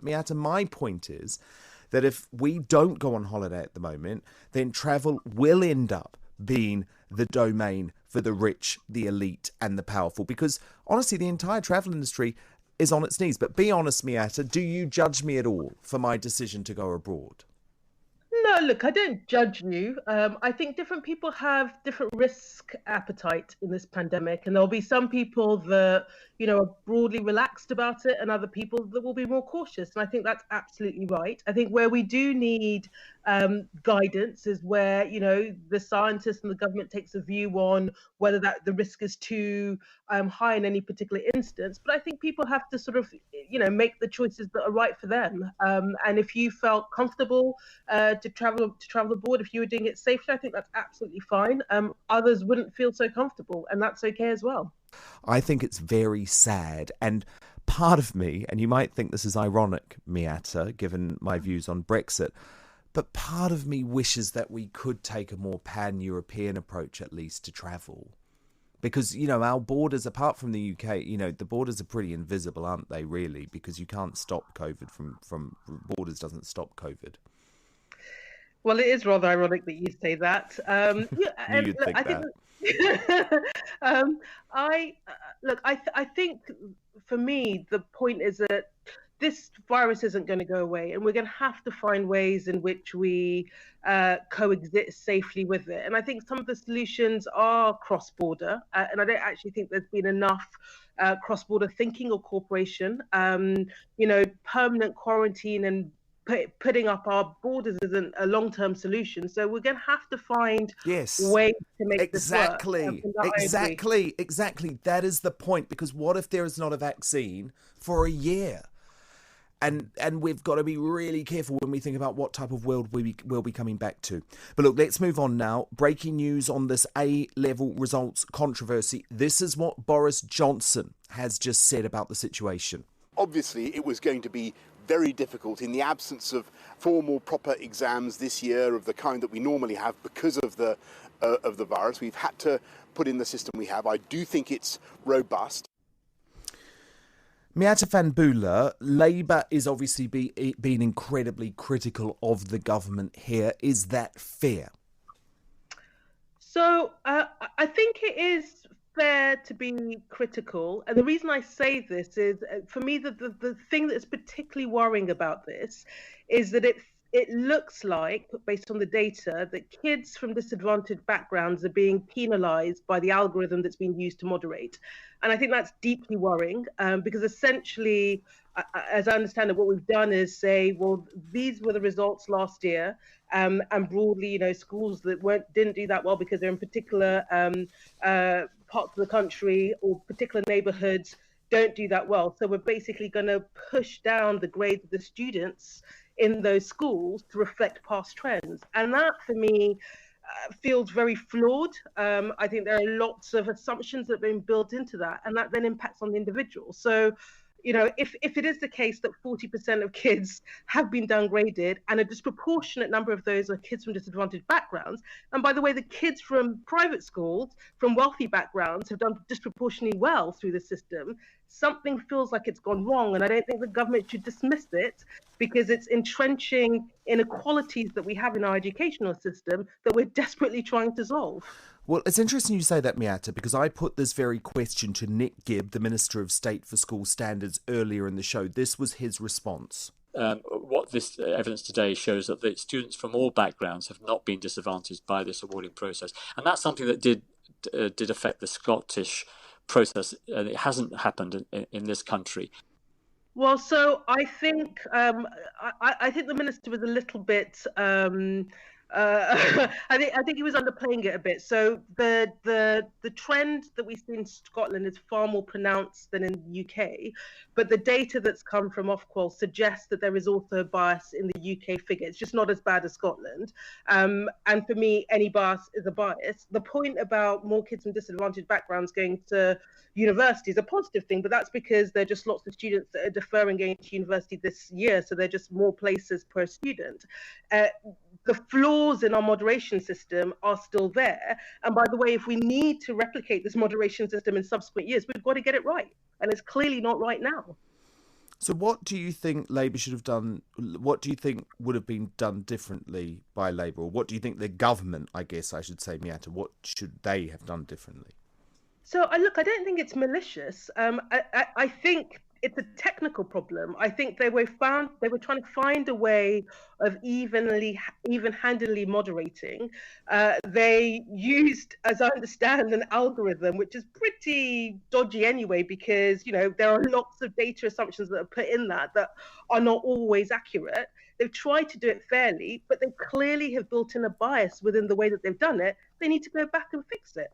Miatta, my point is that if we don't go on holiday at the moment, then travel will end up being the domain for the rich, the elite and the powerful. Because honestly, the entire travel industry is on its knees. But be honest, Miatta, do you judge me at all for my decision to go abroad? No, look, I don't judge you. I think different people have different risk appetite in this pandemic, and there'll be some people that, are broadly relaxed about it, and other people that will be more cautious. And I think that's absolutely right. I think where we do need guidance is where, the scientists and the government takes a view on whether that the risk is too high in any particular instance. But I think people have to sort of, make the choices that are right for them. And if you felt comfortable to travel abroad, if you were doing it safely, I think that's absolutely fine. Others wouldn't feel so comfortable, and that's okay as well. I think it's very sad, and part of me, and you might think this is ironic, Miatta, given my views on Brexit, but part of me wishes that we could take a more pan-European approach, at least, to travel. Because, our borders, apart from the UK, the borders are pretty invisible, aren't they, really? Because you can't stop COVID from borders doesn't stop COVID. Well, it is rather ironic that you say that. You'd think that. I think for me, the point is that this virus isn't going to go away, and we're going to have to find ways in which we coexist safely with it. And I think some of the solutions are cross-border, and I don't actually think there's been enough cross-border thinking or cooperation. Permanent quarantine and putting up our borders isn't a long-term solution, so we're going to have to find ways to make this work. Exactly. That is the point, because what if there is not a vaccine for a year? And we've got to be really careful when we think about what type of world we'll be coming back to. But look, let's move on now. Breaking news on this A-level results controversy. This is what Boris Johnson has just said about the situation. Obviously, it was going to be very difficult in the absence of formal, proper exams this year of the kind that we normally have because of the virus. We've had to put in the system we have. I do think it's robust. Miatta Fahnbulleh, Labour is obviously being incredibly critical of the government here. Is that fair? So I think it is fair to be critical. And the reason I say this is, for me, the thing that's particularly worrying about this is that it looks like, based on the data, that kids from disadvantaged backgrounds are being penalised by the algorithm that's being used to moderate. And I think that's deeply worrying, because essentially, as I understand it, what we've done is say, well, these were the results last year, and broadly, schools that didn't do that well because they're in particular parts of the country or particular neighbourhoods don't do that well. So we're basically going to push down the grades of the students in those schools to reflect past trends. And that, for me, feels very flawed. I think there are lots of assumptions that have been built into that, and that then impacts on the individual. So, if it is the case that 40% of kids have been downgraded, and a disproportionate number of those are kids from disadvantaged backgrounds, and by the way, the kids from private schools, from wealthy backgrounds, have done disproportionately well through the system, something feels like it's gone wrong. And I don't think the government should dismiss it, because it's entrenching inequalities that we have in our educational system that we're desperately trying to solve. Well, it's interesting you say that, Miatta, because I put this very question to Nick Gibbs, the Minister of State for School Standards, earlier in the show. This was his response. What this evidence today shows that the students from all backgrounds have not been disadvantaged by this awarding process. And that's something that did affect the Scottish process, and it hasn't happened in this country. Well, so I think I think the minister was a little bit. I think he was underplaying it a bit. So the trend that we see in Scotland is far more pronounced than in the UK, but the data that's come from Ofqual suggests that there is also a bias in the UK figure. It's just not as bad as Scotland. And for me, any bias is a bias. The point about more kids from disadvantaged backgrounds going to university is a positive thing, but that's because there are just lots of students that are deferring going to university this year, so there are just more places per student. The flaws in our moderation system are still there. And by the way, if we need to replicate this moderation system in subsequent years, we've got to get it right. And it's clearly not right now. So what do you think Labour should have done? What do you think would have been done differently by Labour? Or what do you think the government, I guess I should say, Miatta, what should they have done differently? So I don't think it's malicious. I think it's a technical problem. I think they were trying to find a way of even-handedly moderating. They used, as I understand, an algorithm which is pretty dodgy anyway, because there are lots of data assumptions that are put in that are not always accurate. They've tried to do it fairly, but they clearly have built in a bias within the way that they've done it. They need to go back and fix it.